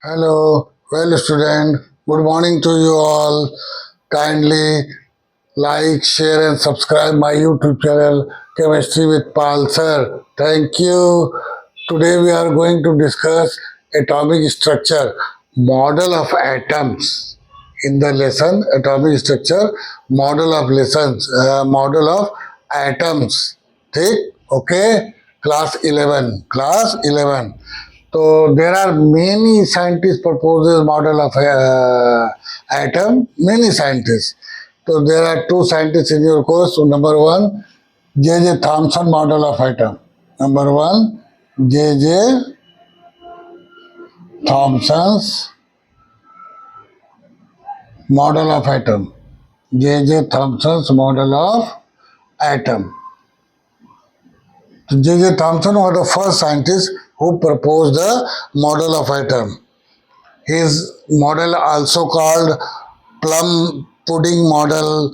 Hello, well, student, good morning to you all. Kindly like, share, and subscribe my YouTube channel, Chemistry with Pal Sir. Thank you. Today we are going to discuss atomic structure, model of atoms. In the lesson, atomic structure, model of atoms. ठीक? Okay? Class 11. So there are many scientists proposes model of atom. Many scientists. So there are two scientists in your course. Number one, J. Thomson model of atom. Number one, J. Thomson's model of atom. J. Thomson's model of atom. J. Thomson was the first scientist who proposed the model of atom. His model, also called plum pudding model,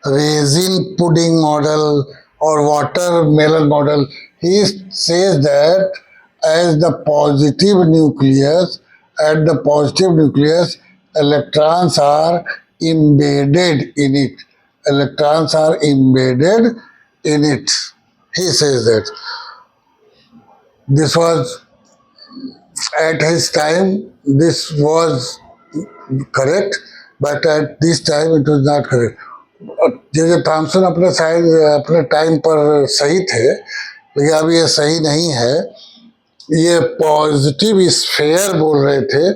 raisin pudding model, or watermelon model, he says that as the positive nucleus, at the positive nucleus, electrons are embedded in it. Electrons are embedded in it. He says that. This was at his time, this was correct, but at this time it was not correct. J Thomson अपने side अपने time पर सही थे, लेकिन अब ये सही नहीं है. ये पॉजिटिव स्फेयर बोल रहे थे,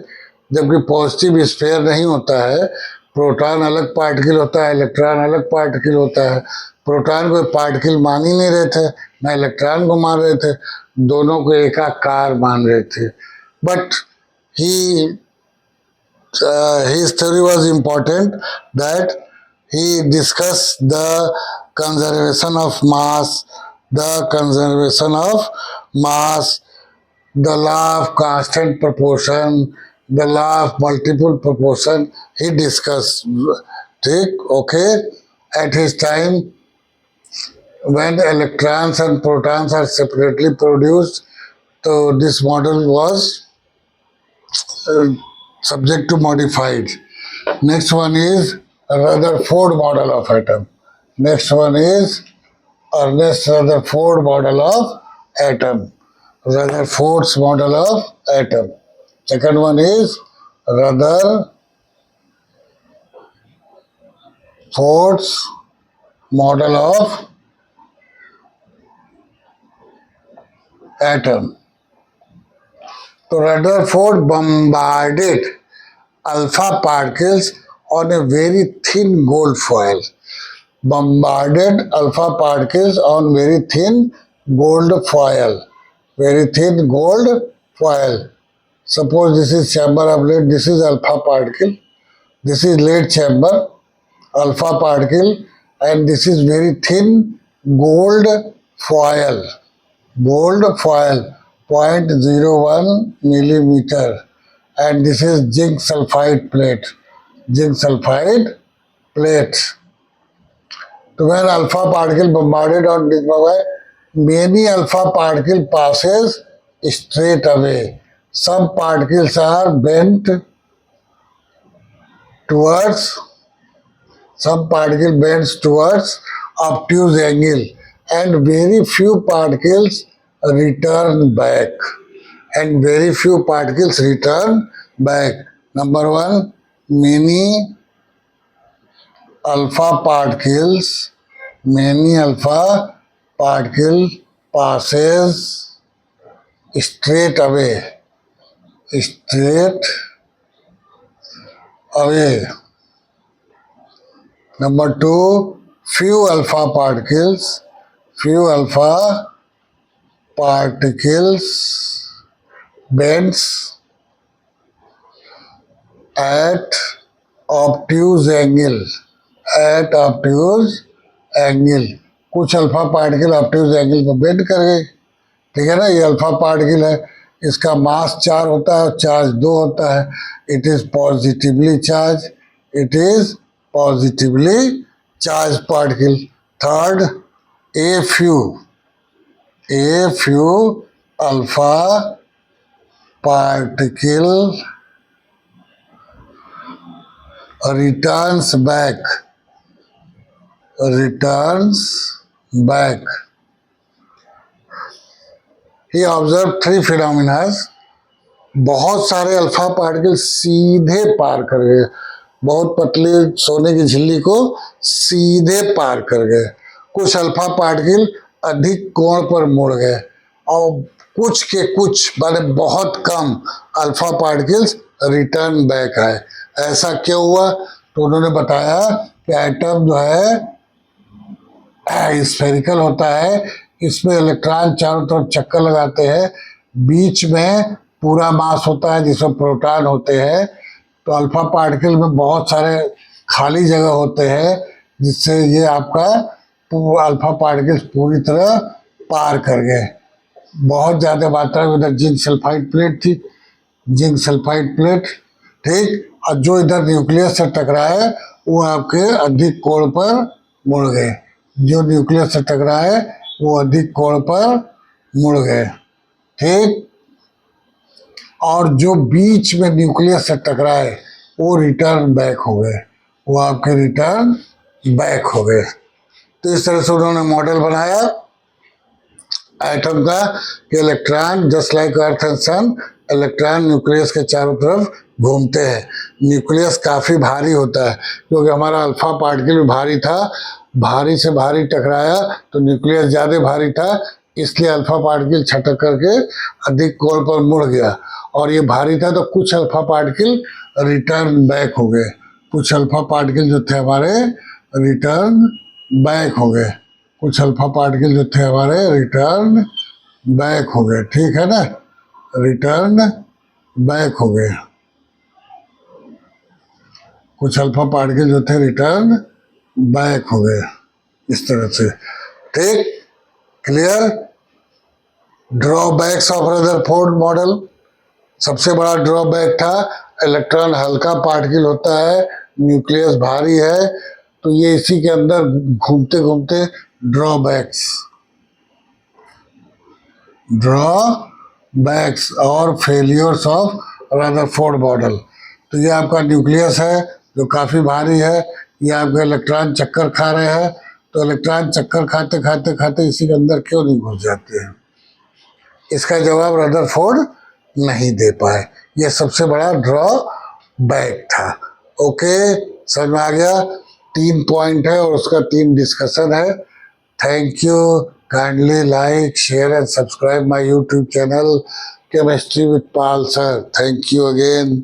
जबकि पॉजिटिव स्फेयर नहीं होता है. प्रोटॉन अलग पार्टिकल होता है, इलेक्ट्रॉन अलग पार्टिकल होता है. प्रोटॉन को पार्टिकल मान ही नहीं रहे थे, ना इलेक्ट्रॉन को मान रहे थे, दोनों को एकाकार मान रहे थे. But he his theory was important, that he discussed the conservation of mass, the law of constant proportion, the law of multiple proportion. He discussed. Okay. At his time, when electrons and protons are separately produced, so this model was subject to modified. Next one is Rutherford model of atom. Next one is Ernest Rutherford model of atom. Rutherford's model of atom. Second one is Rutherford's model of atom. So Rutherford bombarded alpha particles on a very thin gold foil. Bombarded alpha particles on very thin gold foil. Very thin gold foil. Suppose this is chamber of lead, this is alpha particle, this is lead chamber, alpha particle, and this is very thin gold foil. Gold foil, 0.01 millimeter, and this is zinc sulfide plate. Zinc sulfide plate. So when alpha particle bombarded on this mobile, many alpha particle passes straight away. Some particles are bent towards, some particle bends towards obtuse angle, and very few particles return back. And very few particles return back. Number one, many alpha particles passes straight away. Number two, few alpha particles bends at obtuse angle. कुछ alpha particle optics angle पर bend कर गए. ठीक है ना. ये alpha particle है, इसका मास 4 होता है और चार्ज 2 होता है. It is positively charge particle. Third, a few alpha particle returns back. He observed three phenomena. बहुत सारे अल्फा पार्टिकल सीधे पार कर गए, बहुत पतली सोने की झिल्ली को सीधे पार कर गए। कुछ अल्फा पार्टिकल अधिक कोण पर मुड़ गए और कुछ के कुछ माने बहुत कम अल्फा पार्टिकल्स रिटर्न बैक आए। ऐसा क्यों हुआ? तो उन्होंने बताया कि एटम जो है स्फेरिकल होता है, इसमें इलेक्ट्रॉन चारों तरफ चक्कर लगाते हैं, बीच में पूरा मास होता है जिसमें प्रोटॉन होते हैं। तो अल्फा पार्टिकल में बहुत सारे खाली जगह होते हैं जिससे ये आपका अल्फा पार्टिकल्स पूरी तरह पार कर गए। बहुत ज़्यादा मात्रा में इधर जिंक सल्फाइड प्लेट थी, जिंक सल्फाइड प्लेट, ठीक, और जो इधर न्यूक्लियस से टकराए वो आपके अधिक कोण पर मुड़ गए। जो न्यूक्लियस से टकराए वो अधिक कोण पर मुड़ गए, ठीक। और जो बीच में न्यूक्लियस से टकराए वो रिटर्न बैक हो गए, वो आपके रिटर्न बैक हो गए। तो इस तरह से उन्होंने मॉडल बनाया एटम का कि electron just like earth and sun, electron nucleus के चारों तरफ घूमते हैं। न्यूक्लियस काफ़ी भारी होता है क्योंकि हमारा अल्फा पार्टिकल भी भारी था, भारी से भारी टकराया तो न्यूक्लियस ज़्यादा भारी था, इसलिए अल्फा पार्टिकल छटक करके अधिक कोण पर मुड़ गया। और ये भारी था तो कुछ अल्फा पार्टिकल रिटर्न बैक हो गए, कुछ अल्फा पार्टिकल जो थे हमारे रिटर्न बैक हो गए, कुछ अल्फा पार्टिकल जो थे हमारे रिटर्न बैक हो गए, ठीक है ना, रिटर्न बैक हो गए। कुछ अल्फा पार्टिकल जो थे रिटर्न बैक हो गए इस तरह से, ठीक, clear. Drawbacks of Rutherford model, सबसे बड़ा ड्रॉबैक था इलेक्ट्रॉन हल्का पार्टिकल होता है, न्यूक्लियस भारी है, तो ये इसी के अंदर घूमते घूमते ड्रॉबैक्स और फेलियर्स ऑफ रदरफोर्ड मॉडल। तो ये आपका न्यूक्लियस है जो काफ़ी भारी है, ये आपके इलेक्ट्रॉन चक्कर खा रहे हैं, तो इलेक्ट्रॉन चक्कर खाते खाते खाते इसी के अंदर क्यों नहीं घुस जाते हैं? इसका जवाब रदरफोर्ड नहीं दे पाए, ये सबसे बड़ा ड्रॉबैक था। ओके, समझ में आ गया? 3 पॉइंट है और उसका 3 डिस्कशन है। Thank you, kindly like, share and subscribe my YouTube channel chemistry with Pal sir. Thank you again.